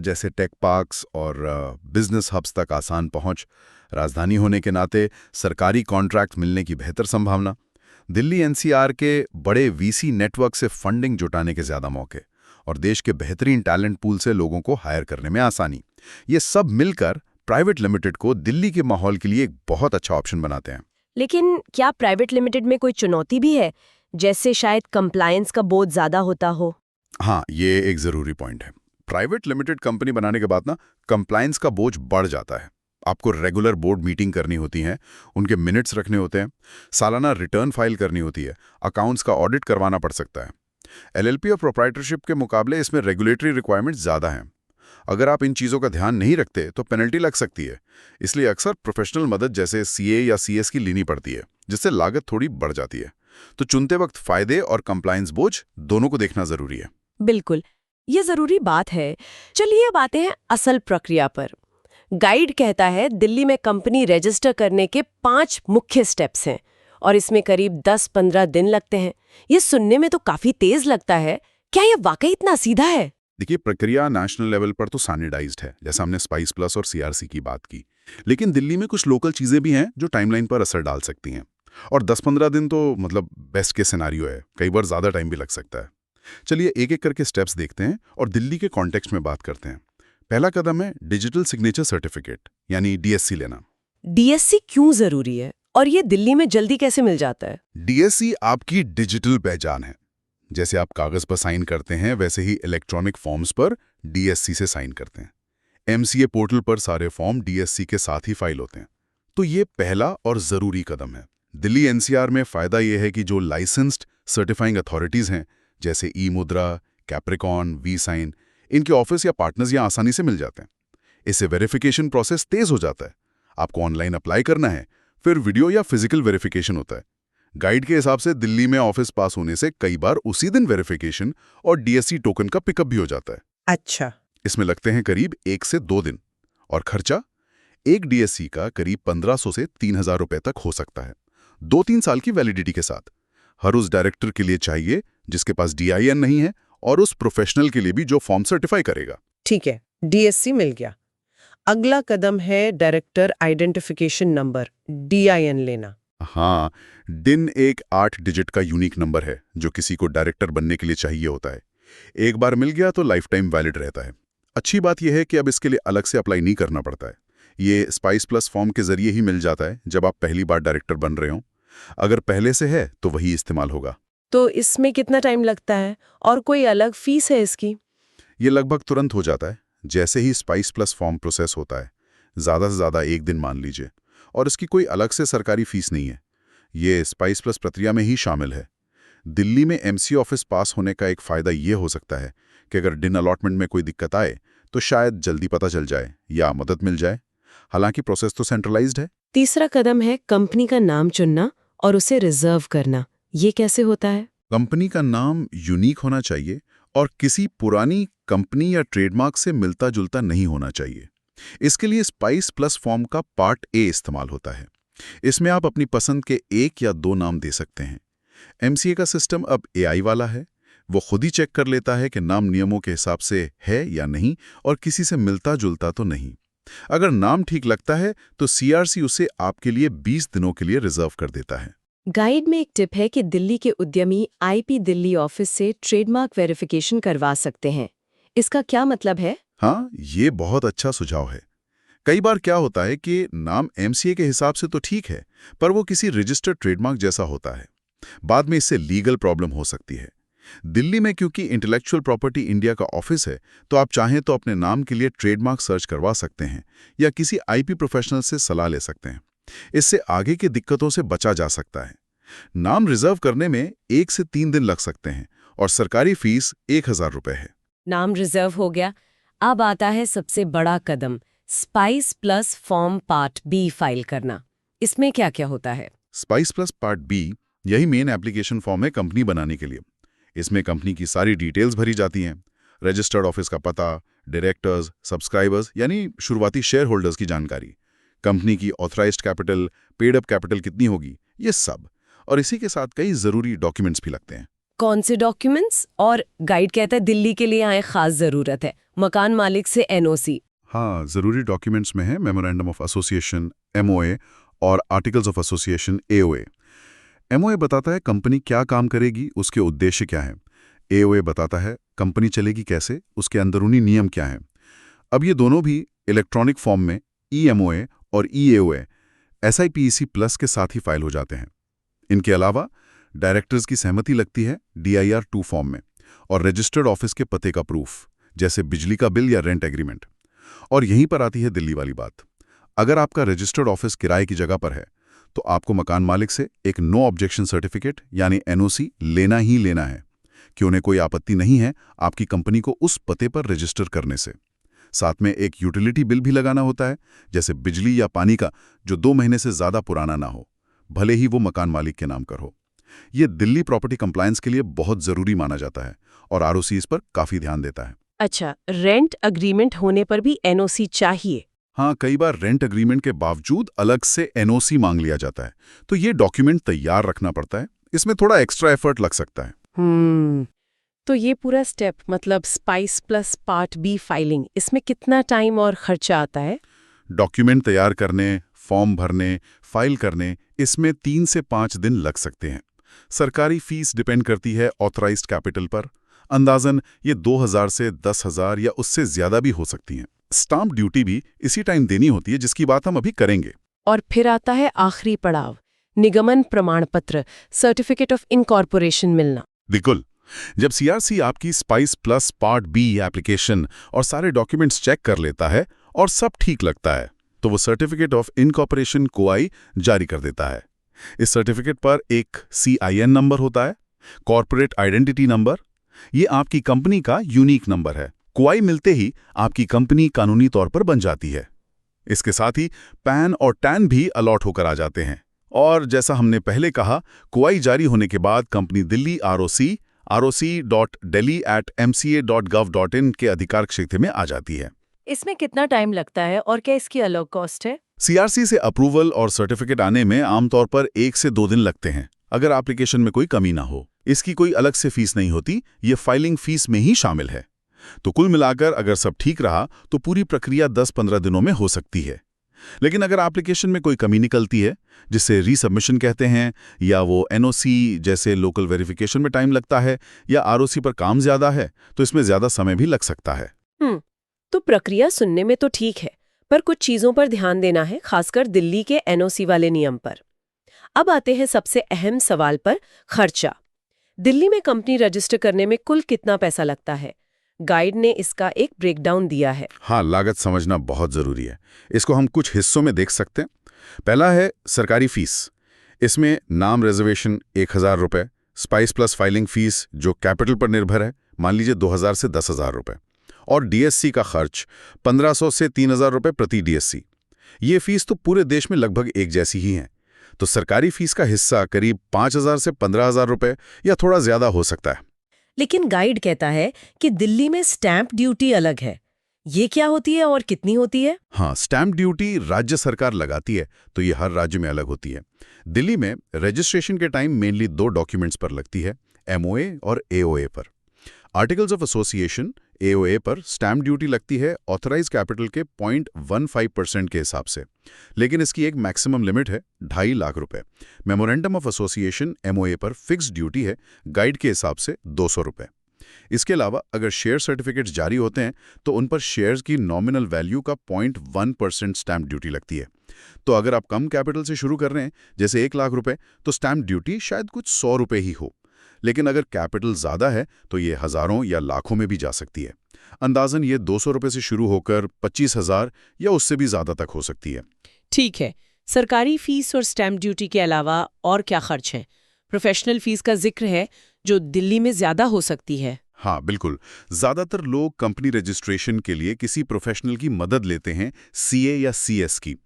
जैसे take parks और business hubs तक आसान पहुंच, राजधानी होने के नाते सरकारी कॉन्ट्रैक्ट मिलने की बेहतर संभावना, दिल्ली एनसीआर के बड़े वीसी नेटवर्क से फंडिंग जुटाने के ज़्यादा मौके और देश के बेहतरीन टैलेंट पूल से लोगों को हायर करने में आसानी, ये सब मिलकर प्राइवेट लिमिटेड को दिल्ली के माहौल के लिए एक बहुत अच्छा ऑप्शन बनाते हैं। लेकिन क्या प्राइवेट लिमिटेड में कोई चुनौती भी है, जैसे शायद कंप्लायंस का बोझ ज्यादा होता हो? हाँ, ये एक ज़रूरी पॉइंट है। प्राइवेट लिमिटेड कंपनी बनाने के बाद ना कंप्लायंस का बोझ बढ़ जाता है। आपको रेगुलर बोर्ड मीटिंग करनी होती है, उनके मिनट्स रखने होते हैं, सालाना रिटर्न फाइल करनी होती है, अकाउंट्स का ऑडिट करवाना पड़ सकता है। एलएलपी और प्रोप्राइटरशिप के मुकाबले इसमें रेगुलेटरी रिक्वायरमेंट्स ज़्यादा हैं। अगर आप इन चीज़ों का ध्यान नहीं रखते तो पेनल्टी लग सकती है। इसलिए अक्सर प्रोफेशनल मदद जैसे सीए या सीएस की लेनी पड़ती है, जिससे लागत थोड़ी बढ़ जाती है। तो चुनते वक्त फायदे और कंप्लायंस बोझ दोनों को देखना ज़रूरी है। बिल्कुल, ये जरूरी बात है। चलिए अब आते हैं असल प्रक्रिया पर। गाइड कहता है दिल्ली में कंपनी रजिस्टर करने के 5 मुख्य स्टेप्स हैं और इसमें करीब 10-15 दिन लगते हैं। ये सुनने में तो काफी तेज लगता है, क्या ये वाकई इतना सीधा है? देखिए, प्रक्रिया नेशनल लेवल पर तो स्टैंडर्डाइज्ड है, जैसा हमने स्पाइस प्लस और सीआरसी की बात की। लेकिन दिल्ली में कुछ लोकल चीज़ें भी हैं जो टाइमलाइन पर असर डाल सकती हैं। और 10-15 दिन तो मतलब बेस्ट के सिनेरियो है, कई बार ज़्यादा टाइम भी लग सकता है। चलिए एक एक करके स्टेप्स देखते हैं और दिल्ली के कॉन्टेक्स्ट में बात करते हैं। पहला कदम है डिजिटल सिग्नेचर सर्टिफिकेट यानी डीएससी लेना। डीएससी क्यों जरूरी है और ये दिल्ली में जल्दी कैसे मिल जाता है? डीएससी आपकी डिजिटल पहचान है। जैसे आप कागज पर साइन करते हैं, वैसे ही इलेक्ट्रॉनिक फॉर्म्स पर डीएससी से साइन करते हैं। एमसीए पोर्टल पर सारे फॉर्म डीएससी के साथ ही फाइल होते हैं। तो ये पहला और जरूरी कदम है। दिल्ली एनसीआर में फायदा यह है कि जो लाइसेंस्ड सर्टिफाइंग अथॉरिटीज हैं, जैसे ई मुद्रा, कैप्रिकॉन, वी साइन, इनके ऑफिस या पार्टनर्स यहाँ आसानी से मिल जाते हैं। इससे वेरिफिकेशन प्रोसेस तेज हो जाता है। आपको ऑनलाइन अप्लाई करना है, फिर वीडियो या फिजिकल वेरिफिकेशन होता है। गाइड के हिसाब से दिल्ली में ऑफिस पास होने से कई बार उसी दिन वेरिफिकेशन और डीएससी टोकन का पिकअप भी हो जाता है। अच्छा। इसमें लगते हैं करीब 1 से 2 दिन। और खर्चा एक डीएससी का करीब 1500 से 3000 रुपए तक हो सकता है, 2-3 साल की वैलिडिटी के साथ। हर उस डायरेक्टर के लिए चाहिए जिसके पास डीआईएन नहीं है, और उस प्रोफेशनल के लिए भी जो फॉर्म सर्टिफाई करेगा। ठीक है, डीएससी मिल गया। अगला कदम है डायरेक्टर आइडेंटिफिकेशन नंबर, डीआईएन लेना। हाँ, डिन एक 8 डिजिट का यूनिक नंबर है जो किसी को डायरेक्टर बनने के लिए चाहिए होता है। एक बार मिल गया तो लाइफ टाइम वैलिड रहता है। अच्छी बात यह है कि अब इसके लिए अलग से अप्लाई नहीं करना पड़ता है। ये स्पाइस प्लस फॉर्म के जरिए ही मिल जाता है जब आप पहली बार डायरेक्टर बन रहे हो। अगर पहले से है तो वही इस्तेमाल होगा। तो इसमें कितना टाइम लगता है और कोई अलग फीस है इसकी? ये लगभग तुरंत हो जाता है जैसे ही स्पाइस प्लस फॉर्म प्रोसेस होता है, ज़्यादा से ज़्यादा 1 दिन मान लीजिए। और इसकी कोई अलग से सरकारी फीस नहीं है, ये स्पाइस प्लस प्रक्रिया में ही शामिल है। दिल्ली में एमसी ऑफिस पास होने का एक फ़ायदा ये हो सकता है कि अगर डिन अलॉटमेंट में कोई दिक्कत आए तो शायद जल्दी पता चल जाए या मदद मिल जाए। हालांकि प्रोसेस तो सेंट्रलाइज्ड है। तीसरा कदम है कंपनी का नाम चुनना और उसे रिजर्व करना। ये कैसे होता है? कंपनी का नाम यूनिक होना चाहिए और किसी पुरानी कंपनी या ट्रेडमार्क से मिलता जुलता नहीं होना चाहिए। इसके लिए स्पाइस प्लस फॉर्म का पार्ट ए इस्तेमाल होता है। इसमें आप अपनी पसंद के 1 या 2 नाम दे सकते हैं। एमसीए का सिस्टम अब एआई वाला है, वो खुद ही चेक कर लेता है कि नाम नियमों के हिसाब से है या नहीं और किसी से मिलता जुलता तो नहीं। अगर नाम ठीक लगता है तो सीआरसी उसे आपके लिए 20 दिनों के लिए रिजर्व कर देता है। गाइड में एक टिप है कि दिल्ली के उद्यमी आईपी दिल्ली ऑफिस से ट्रेडमार्क वेरिफिकेशन करवा सकते हैं। इसका क्या मतलब है? हाँ, ये बहुत अच्छा सुझाव है। कई बार क्या होता है कि नाम एमसीए के हिसाब से तो ठीक है, पर वो किसी रजिस्टर्ड ट्रेडमार्क जैसा होता है। बाद में इससे लीगल प्रॉब्लम हो सकती है। दिल्ली में क्योंकि इंटेलेक्चुअल प्रॉपर्टी इंडिया का ऑफिस है, तो आप चाहें तो अपने नाम के लिए ट्रेडमार्क सर्च करवा सकते हैं या किसी आईपी प्रोफेशनल से सलाह ले सकते हैं। इससे आगे की दिक्कतों से बचा जा सकता है। नाम रिजर्व करने में 1 से 3 दिन लग सकते हैं और सरकारी फीस 1000 रुपए है। नाम रिजर्व हो गया। अब आता है सबसे बड़ा कदम, spice plus form part B file करना। इसमें क्या क्या होता है? स्पाइस प्लस पार्ट बी यही मेन एप्लीकेशन फॉर्म है कंपनी बनाने के लिए। इसमें कंपनी की सारी डिटेल्स भरी जाती हैं, रजिस्टर्ड ऑफिस का पता, डायरेक्टर्स, सब्सक्राइबर्स यानी शुरुआती शेयर होल्डर्स की जानकारी, कंपनी की authorised capital, paid up capital कितनी होगी, ये सब। और इसी के साथ कई जरूरी डॉक्यूमेंट्स भी लगते हैं। कौन से डॉक्यूमेंट्स? और गाइड कहता है दिल्ली के लिए यहाँ खास जरूरत है, मकान मालिक से एनओसी। हाँ, ज़रूरी डॉक्यूमेंट्स में है मेमोरेंडम ऑफ एसोसिएशन MOA और articles of association AOA। MOA बताता है कंपनी क्या काम करेगी, उसके उद्देश्य क्या है। AOA बताता है कंपनी चलेगी कैसे, उसके अंदरूनी नियम क्या हैं। अब ये दोनों भी इलेक्ट्रॉनिक फॉर्म में EMOA और EAOA SIPEC प्लस के साथ ही फाइल हो जाते हैं। इनके अलावा डायरेक्टर्स की सहमति लगती है DIR 2 फॉर्म में, और रजिस्टर्ड ऑफिस के पते का प्रूफ, जैसे बिजली का बिल या रेंट एग्रीमेंट। और यहीं पर आती है दिल्ली वाली बात। अगर आपका रजिस्टर्ड ऑफिस किराए की जगह पर है तो आपको मकान मालिक से एक नो ऑब्जेक्शन सर्टिफिकेट यानी NOC लेना ही लेना है कि उन्हें कोई आपत्ति नहीं है आपकी कंपनी को उस पते पर रजिस्टर करने से। साथ में एक यूटिलिटी बिल भी लगाना होता है, जैसे बिजली या पानी का, जो 2 महीने से ज़्यादा पुराना ना हो, भले ही वो मकान मालिक के नाम कर हो। ये दिल्ली प्रॉपर्टी कंप्लायंस के लिए बहुत ज़रूरी माना जाता है और ROC इस पर काफ़ी ध्यान देता है। अच्छा, रेंट अग्रीमेंट होने पर भी एनओसी चाहिए? हाँ, कई बार रेंट एग्रीमेंट के बावजूद अलग से NOC मांग लिया जाता है, तो ये डॉक्यूमेंट तैयार रखना पड़ता है। इसमें थोड़ा एक्स्ट्रा एफर्ट लग सकता है। तो ये पूरा स्टेप, मतलब spice plus part B filing, इसमें कितना टाइम और खर्चा आता है? डॉक्यूमेंट तैयार करने, फॉर्म भरने, फाइल करने, इसमें 3 से 5 दिन लग सकते हैं। सरकारी फीस डिपेंड करती है ऑथराइज्ड कैपिटल पर। अंदाजन ये 2000 से 10,000 या उससे ज्यादा भी हो सकती हैं। स्टाम्प ड्यूटी भी इसी टाइम देनी होती है, जिसकी बात हम अभी करेंगे। और फिर आता है आखिरी पड़ाव, निगमन प्रमाण पत्र, सर्टिफिकेट ऑफ इनकॉर्पोरेशन मिलना। बिल्कुल। जब CRC आपकी spice plus part B application और सारे डॉक्यूमेंट्स चेक कर लेता है और सब ठीक लगता है, तो वो सर्टिफिकेट ऑफ इनकॉर्पोरेशन कोआई जारी कर देता है। इस सर्टिफिकेट पर एक CIN नंबर होता है, कॉर्पोरेट आइडेंटिटी नंबर। ये आपकी कंपनी का यूनिक नंबर है। कोआई मिलते ही आपकी कंपनी कानूनी तौर पर बन जाती है। इसके साथ ही पैन और टैन भी अलॉट होकर आ जाते हैं। और जैसा हमने पहले कहा, कोआई जारी होने के बाद कंपनी दिल्ली ROC.delhi@mca.gov.in के अधिकार क्षेत्र में आ जाती है। इसमें कितना टाइम लगता है और क्या इसकी अलग कॉस्ट है? CRC से अप्रूवल और सर्टिफिकेट आने में आमतौर पर 1 से 2 दिन लगते हैं, अगर एप्लीकेशन में कोई कमी ना हो। इसकी कोई अलग से फीस नहीं होती, ये फाइलिंग फीस में ही शामिल है। तो कुल मिलाकर अगर सब ठीक रहा तो पूरी प्रक्रिया 10-15 दिनों में हो सकती है। लेकिन अगर एप्लीकेशन में कोई कमी निकलती है, जिसे रीसबमिशन कहते हैं, या वो NOC जैसे लोकल वेरिफिकेशन में टाइम लगता है, या ROC पर काम ज्यादा है, तो इसमें ज्यादा समय भी लग सकता है। तो प्रक्रिया सुनने में तो ठीक है, पर कुछ चीजों पर ध्यान देना है, खासकर दिल्ली के NOC वाले नियम पर। अब आते हैं सबसे अहम सवाल पर, खर्चा। दिल्ली में कंपनी रजिस्टर करने में कुल कितना पैसा लगता है? गाइड ने इसका एक ब्रेकडाउन दिया है। हाँ, लागत समझना बहुत जरूरी है। इसको हम कुछ हिस्सों में देख सकते हैं। पहला है सरकारी फीस। इसमें नाम रिजर्वेशन 1000 रुपये, स्पाइस प्लस फाइलिंग फीस जो कैपिटल पर निर्भर है, मान लीजिए 2000 से 10,000 रुपये, और DSC का खर्च 1500 से 3000 रुपये प्रति DSC। ये फीस तो पूरे देश में लगभग एक जैसी ही है। तो सरकारी फीस का हिस्सा करीब 5000 से 15,000 रुपये या थोड़ा ज्यादा हो सकता है। लेकिन गाइड कहता है कि दिल्ली में स्टैंप ड्यूटी अलग है। ये क्या होती है और कितनी होती है? हाँ, स्टैंप ड्यूटी राज्य सरकार लगाती है, तो ये हर राज्य में अलग होती है। दिल्ली में रजिस्ट्रेशन के टाइम मेनली 2 डॉक्यूमेंट्स पर लगती है, MOA और AOA पर। आर्टिकल्स ऑफ एसोसिएशन AOA पर स्टैम्प ड्यूटी लगती है ऑथराइज कैपिटल के 0.15% के हिसाब से, लेकिन इसकी एक मैक्सिमम लिमिट है 2.5 लाख रुपए। मेमोरेंडम ऑफ एसोसिएशन MOA पर फिक्स ड्यूटी है गाइड के हिसाब से 200 रुपए। इसके अलावा अगर शेयर सर्टिफिकेट्स जारी होते हैं तो उन पर शेयर्स की नॉमिनल वैल्यू का 0.1% स्टैम्प ड्यूटी लगती है। तो अगर आप कम कैपिटल से शुरू कर रहे हैं, जैसे 1 लाख रुपए, तो स्टैम्प ड्यूटी शायद कुछ 100 रुपए ही हो। लेकिन अगर कैपिटल ज़्यादा है तो ये हज़ारों या लाखों में भी जा सकती है। अंदाजन ये 200 रुपए से शुरू होकर 25,000 या उससे भी ज़्यादा तक हो सकती है। ठीक है, सरकारी फीस और स्टैम्प ड्यूटी के अलावा और क्या खर्च हैं? प्रोफेशनल फीस का जिक्र है जो दिल्ली में ज़्यादा हो सकती है। हाँ बिल्कुल, ज़्यादातर लोग कंपनी रजिस्ट्रेशन के लिए किसी प्रोफेशनल की मदद लेते हैं, CA या CS की।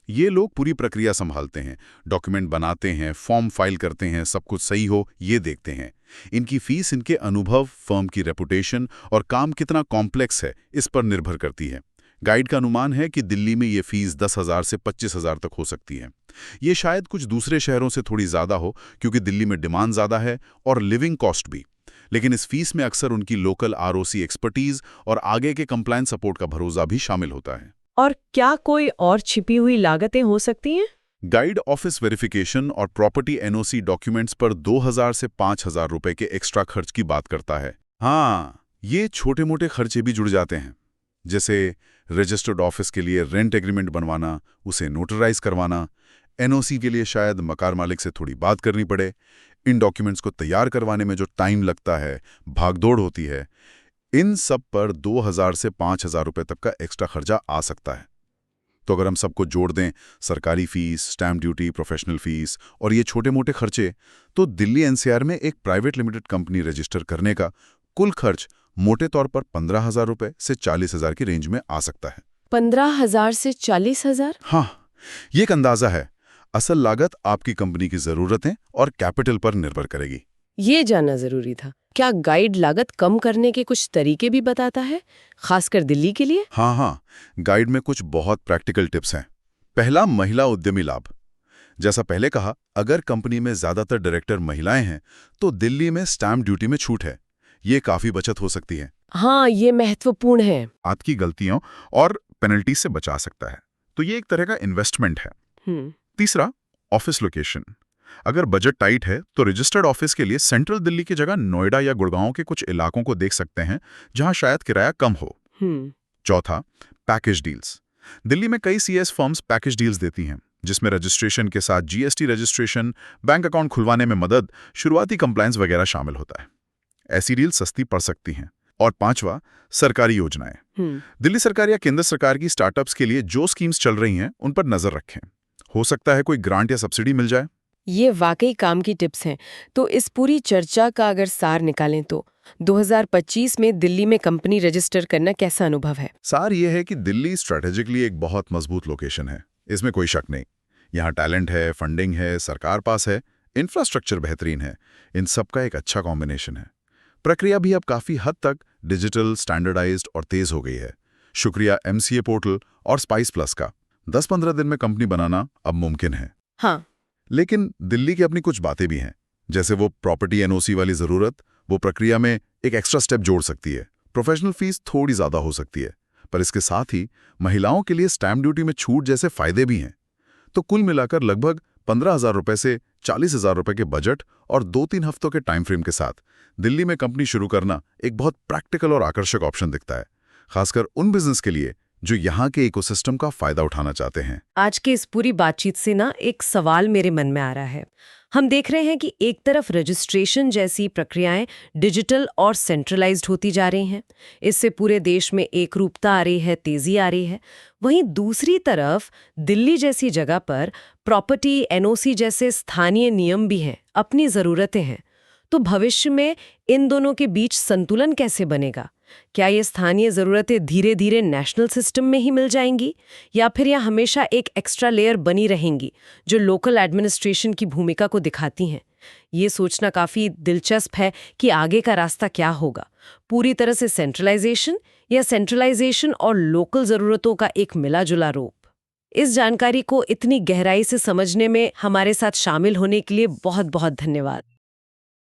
ये लोग पूरी प्रक्रिया संभालते हैं, डॉक्यूमेंट बनाते हैं, फॉर्म फाइल करते हैं, सब कुछ सही हो ये देखते हैं। इनकी फीस इनके अनुभव, फर्म की रेपुटेशन और काम कितना कॉम्प्लेक्स है इस पर निर्भर करती है। गाइड का अनुमान है कि दिल्ली में ये फीस 10,000 से 25,000 तक हो सकती है। ये शायद कुछ दूसरे शहरों से थोड़ी ज़्यादा हो क्योंकि दिल्ली में डिमांड ज़्यादा है और लिविंग कॉस्ट भी। लेकिन इस फीस में अक्सर उनकी लोकल आरओसी एक्सपर्टीज और आगे के कंप्लायंस सपोर्ट का भरोसा भी शामिल होता है। और क्या कोई और छिपी हुई लागतें हो सकती हैं? गाइड ऑफिस वेरिफिकेशन और प्रॉपर्टी एनओसी डॉक्यूमेंट्स पर 2,000 से 5,000 रुपए के एक्स्ट्रा खर्च की बात करता है। हाँ, ये छोटे मोटे खर्चे भी जुड़ जाते हैं, जैसे रजिस्टर्ड ऑफिस के लिए रेंट एग्रीमेंट बनवाना, उसे नोटराइज करवाना, एनओसी के लिए शायद मकान मालिक से थोड़ी बात करनी पड़े, इन डॉक्यूमेंट्स को तैयार करवाने में जो टाइम लगता है, भागदौड़ होती है, इन सब पर 2,000 से 5,000 रुपए तक का एक्स्ट्रा खर्चा आ सकता है। तो अगर हम सबको जोड़ दें, सरकारी fees, stamp duty, professional fees और ये छोटे मोटे खर्चे, तो दिल्ली एनसीआर में एक प्राइवेट लिमिटेड कंपनी रजिस्टर करने का कुल खर्च मोटे तौर पर 15,000 रुपए से 40,000 की रेंज में आ सकता है। 15,000 से 40,000? हाँ, ये एक अंदाजा है। असल लागत आपकी कंपनी की जरूरतें और कैपिटल पर निर्भर करेगी। ये जानना जरूरी था। क्या गाइड लागत कम करने के कुछ तरीके भी बताता है, खासकर दिल्ली के लिए? हाँ, गाइड में कुछ बहुत प्रैक्टिकल टिप्स हैं। पहला, महिला उद्यमी लाभ। जैसा पहले कहा, अगर कंपनी में ज्यादातर डायरेक्टर महिलाएं हैं तो दिल्ली में स्टैम्प ड्यूटी में छूट है। ये काफी बचत हो सकती है। हाँ, ये महत्वपूर्ण है। आपकी गलतियों और पेनल्टी से बचा सकता है, तो ये एक तरह का इन्वेस्टमेंट है। तीसरा, ऑफिस लोकेशन। अगर बजट टाइट है तो रजिस्टर्ड ऑफिस के लिए सेंट्रल दिल्ली की जगह नोएडा या गुड़गांव के कुछ इलाकों को देख सकते हैं जहां शायद किराया कम हो। चौथा, पैकेज डील्स। दिल्ली में कई सीएस फर्म्स पैकेज डील्स देती हैं, जिसमें रजिस्ट्रेशन के साथ जीएसटी रजिस्ट्रेशन, बैंक अकाउंट खुलवाने में मदद, शुरुआती कंप्लायंस वगैरह शामिल होता है। ऐसी डील सस्ती पड़ सकती हैं। और पांचवा, सरकारी योजनाएं। दिल्ली सरकार या केंद्र सरकार की स्टार्टअप्स के लिए जो स्कीम्स चल रही हैं उन पर नजर रखें। हो सकता है कोई ग्रांट या सब्सिडी मिल जाए। ये वाकई काम की टिप्स हैं। तो इस पूरी चर्चा का अगर सार निकालें तो 2025 में दिल्ली में कंपनी रजिस्टर करना कैसा अनुभव है? सार ये है कि दिल्ली स्ट्रैटेजिकली एक बहुत मजबूत लोकेशन है, इसमें कोई शक नहीं। यहाँ टैलेंट है, फंडिंग है, सरकार पास है, इंफ्रास्ट्रक्चर बेहतरीन है। इन सब का एक अच्छा कॉम्बिनेशन है। प्रक्रिया भी अब काफी हद तक डिजिटल, स्टैंडर्डाइज्ड और तेज हो गई है, शुक्रिया एमसीए पोर्टल और स्पाइस प्लस का। 10-15 दिन में कंपनी बनाना अब मुमकिन है। हाँ, लेकिन दिल्ली की अपनी कुछ बातें भी हैं, जैसे वो प्रॉपर्टी एनओसी वाली जरूरत, वो प्रक्रिया में एक एक्स्ट्रा स्टेप जोड़ सकती है। प्रोफेशनल फीस थोड़ी ज्यादा हो सकती है, पर इसके साथ ही महिलाओं के लिए स्टैम्प ड्यूटी में छूट जैसे फायदे भी हैं। तो कुल मिलाकर लगभग 15,000 रुपए से 40,000 रुपए के बजट और 2-3 हफ्तों के टाइम फ्रेम के साथ दिल्ली में कंपनी शुरू करना एक बहुत प्रैक्टिकल और आकर्षक ऑप्शन दिखता है, खासकर उन बिजनेस के लिए जो यहाँ के इकोसिस्टम का फायदा उठाना चाहते हैं। आज की इस पूरी बातचीत से ना एक सवाल मेरे मन में आ रहा है। हम देख रहे हैं कि एक तरफ रजिस्ट्रेशन जैसी प्रक्रियाएं डिजिटल और सेंट्रलाइज्ड होती जा रही हैं, इससे पूरे देश में एकरूपता आ रही है, तेजी आ रही है। वहीं दूसरी तरफ दिल्ली जैसी जगह पर प्रॉपर्टी, एनओसी जैसे स्थानीय नियम भी हैं, अपनी ज़रूरतें हैं। तो भविष्य में इन दोनों के बीच संतुलन कैसे बनेगा? क्या ये स्थानीय ज़रूरतें धीरे धीरे नेशनल सिस्टम में ही मिल जाएंगी, या फिर यह हमेशा एक एक्स्ट्रा लेयर बनी रहेंगी जो लोकल एडमिनिस्ट्रेशन की भूमिका को दिखाती हैं? ये सोचना काफ़ी दिलचस्प है कि आगे का रास्ता क्या होगा। पूरी तरह से सेंट्रलाइजेशन या सेंट्रलाइजेशन और लोकल ज़रूरतों का एक मिला जुला रूप। इस जानकारी को इतनी गहराई से समझने में हमारे साथ शामिल होने के लिए बहुत बहुत धन्यवाद।